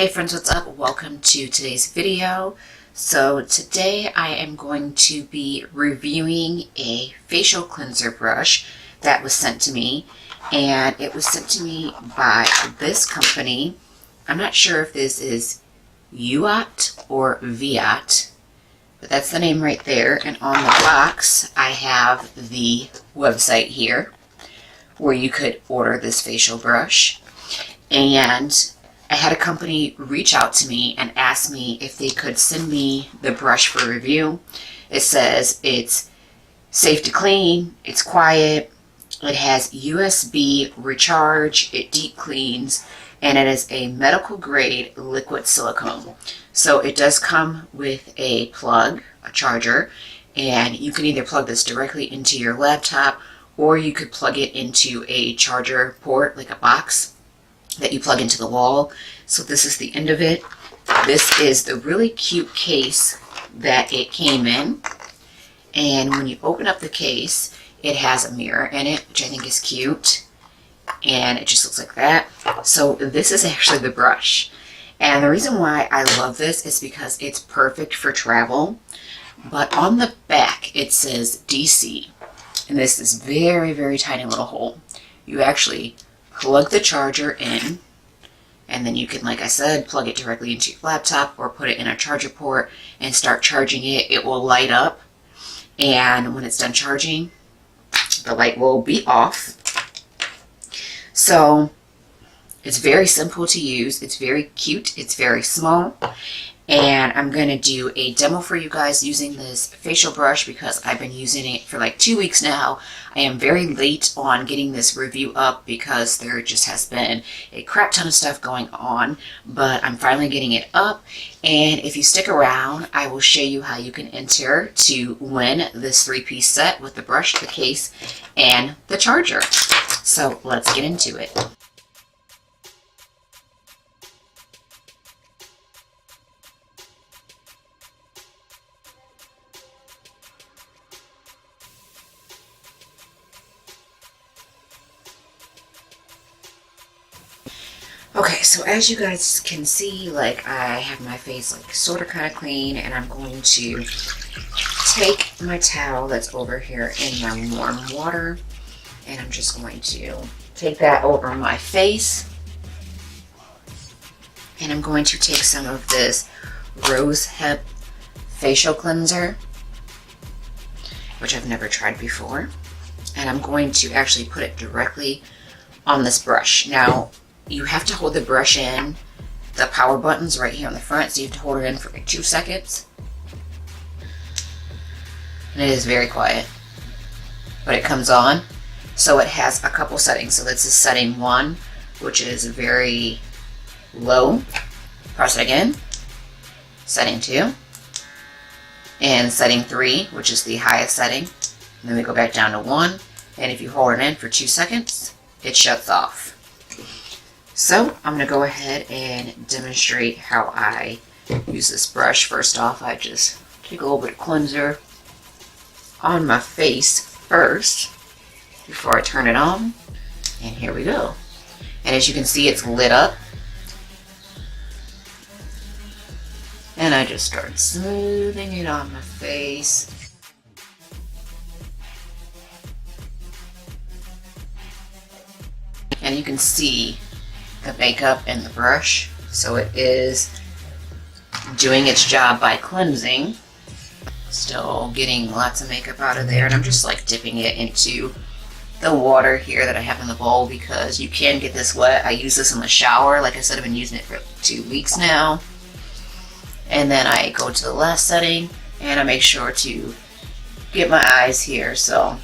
Hey friends, what's up? Welcome to today's video. So today I am going to be reviewing a facial cleanser brush that was sent to me, and it was sent to me by this company. I'm not sure if this is Uiot or Viot, but that's the name right there. And on the box I have the website here where you could order this facial brush. And I had a company reach out to me and ask me if they could send me the brush for review. It says it's safe to clean, it's quiet, it has USB recharge, it deep cleans, and it is a medical grade liquid silicone. So it does come with a plug, a charger, and you can either plug this directly into your laptop or you could plug it into a charger port, like a box that you plug into the wall. So this is the end of it. This is the really cute case that it came in, and when you open up the case it has a mirror in it, which I think is cute, and it just looks like that. So this is actually the brush, and the reason why I love this is because it's perfect for travel. But on the back it says DC, and this is very tiny little hole. You actually plug the charger in, and then you can, like I said, plug it directly into your laptop or put it in a charger port and start charging it. It will light up, and when it's done charging, the light will be off. So it's very simple to use, it's very cute, it's very small, and I'm going to do a demo for you guys using this facial brush because I've been using it for like 2 weeks now. I am very late on getting this review up because there just has been a crap ton of stuff going on, but I'm finally getting it up. And if you stick around, I will show you how you can enter to win this 3-piece set with the brush, the case, and the charger. So let's get into it. Okay, so as you guys can see, like, I have my face like sort of kind of clean, and I'm going to take my towel that's over here in my warm water, and I'm just going to take that over my face, and I'm going to take some of this rose hip facial cleanser, which I've never tried before, and I'm going to actually put it directly on this brush. Now, you have to hold the brush in. The power button's right here on the front, so you have to hold it in for like 2 seconds. And it is very quiet, but it comes on. So it has a couple settings. So this is setting 1, which is very low. Press it again. Setting 2. And setting 3, which is the highest setting. And then we go back down to 1. And if you hold it in for 2 seconds, it shuts off. So I'm going to go ahead and demonstrate how I use this brush. First off, I just take a little bit of cleanser on my face first before I turn it on. And here we go. And as you can see, it's lit up. And I just start smoothing it on my face. And you can see the makeup in the brush, so it is doing its job by cleansing. Still getting lots of makeup out of there, and I'm just like dipping it into the water here that I have in the bowl because you can get this wet. I use this in the shower. Like I said, I've been using it for 2 weeks now. And then I go to the last setting and I make sure to get my eyes here. So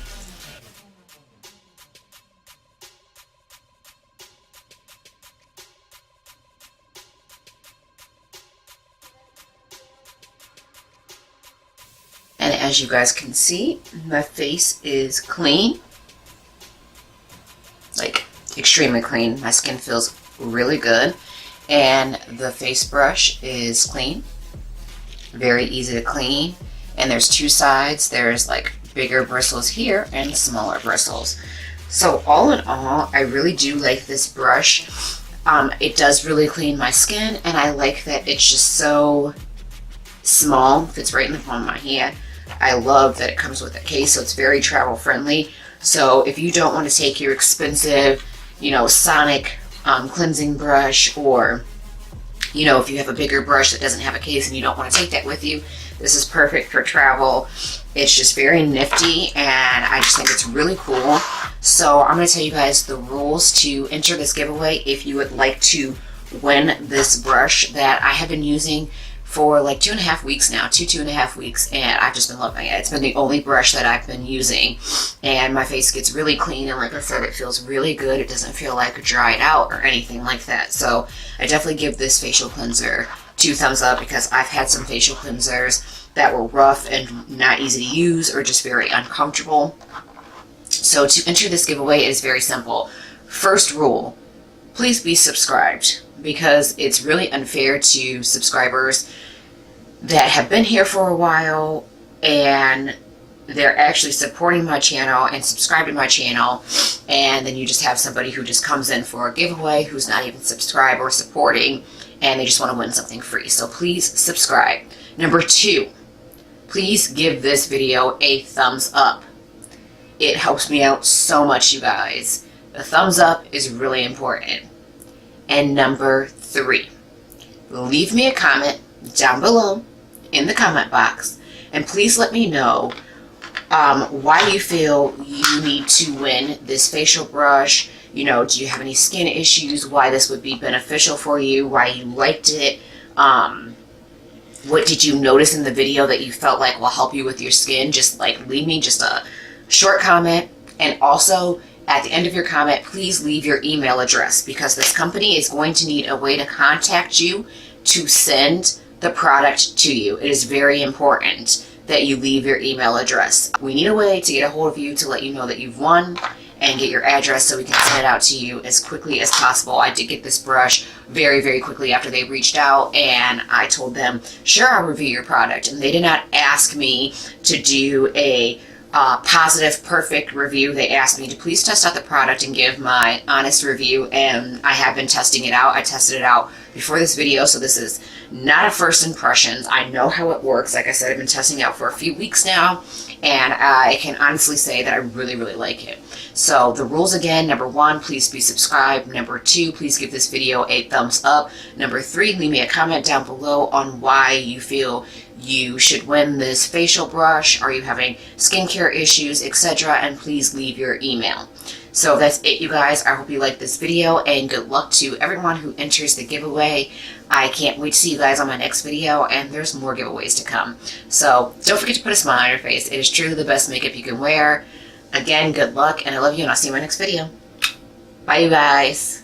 and as you guys can see, my face is clean, like extremely clean. My skin feels really good, and the face brush is clean, very easy to clean. And there's 2 sides. There's like bigger bristles here and smaller bristles. So all in all, I really do like this brush. It does really clean my skin, and I like that it's just so small, fits right in the palm of my hand. I love that it comes with a case, so it's very travel friendly. So if you don't want to take your expensive, Sonic cleansing brush, or if you have a bigger brush that doesn't have a case and you don't want to take that with you, this is perfect for travel. It's just very nifty, and I just think it's really cool. So I'm going to tell you guys the rules to enter this giveaway if you would like to win this brush that I have been using for like 2.5 weeks now, 2.5 weeks, and I've just been loving it. It's been the only brush that I've been using, and my face gets really clean, and like I said, it feels really good. It doesn't feel like dried out or anything like that. So I definitely give this facial cleanser 2 thumbs up, because I've had some facial cleansers that were rough and not easy to use, or just very uncomfortable. So to enter this giveaway, it is very simple. First rule, please be subscribed, because it's really unfair to subscribers that have been here for a while and they're actually supporting my channel and subscribing to my channel, and then you just have somebody who just comes in for a giveaway who's not even subscribed or supporting, and they just want to win something free. So please subscribe. Number 2, please give this video a thumbs up. It helps me out so much, you guys. The thumbs up is really important. And number 3, leave me a comment down below in the comment box, and please let me know why you feel you need to win this facial brush. Do you have any skin issues, why this would be beneficial for you, why you liked it, what did you notice in the video that you felt like will help you with your skin. Just leave me just a short comment. And also, at the end of your comment, please leave your email address, because this company is going to need a way to contact you to send the product to you. It is very important that you leave your email address. We need a way to get a hold of you to let you know that you've won, and get your address so we can send it out to you as quickly as possible. I did get this brush very, very quickly after they reached out, and I told them, sure, I'll review your product. And they did not ask me to do a positive, perfect review. They asked me to please test out the product and give my honest review, and I have been testing it out. I tested it out before this video, so this is not a first impressions. I know how it works. Like I said, I've been testing it out for a few weeks now, and I can honestly say that I really, really like it. So the rules again: number 1, please be subscribed. Number 2, please give this video a thumbs up. Number 3, leave me a comment down below on why you feel you should win this facial brush. Are you having skincare issues, etc.? And please leave your email. So that's it, you guys. I hope you liked this video, and good luck to everyone who enters the giveaway. I can't wait to see you guys on my next video, and there's more giveaways to come. So don't forget to put a smile on your face. It is truly the best makeup you can wear. Again, good luck, and I love you, and I'll see you in my next video. Bye, you guys.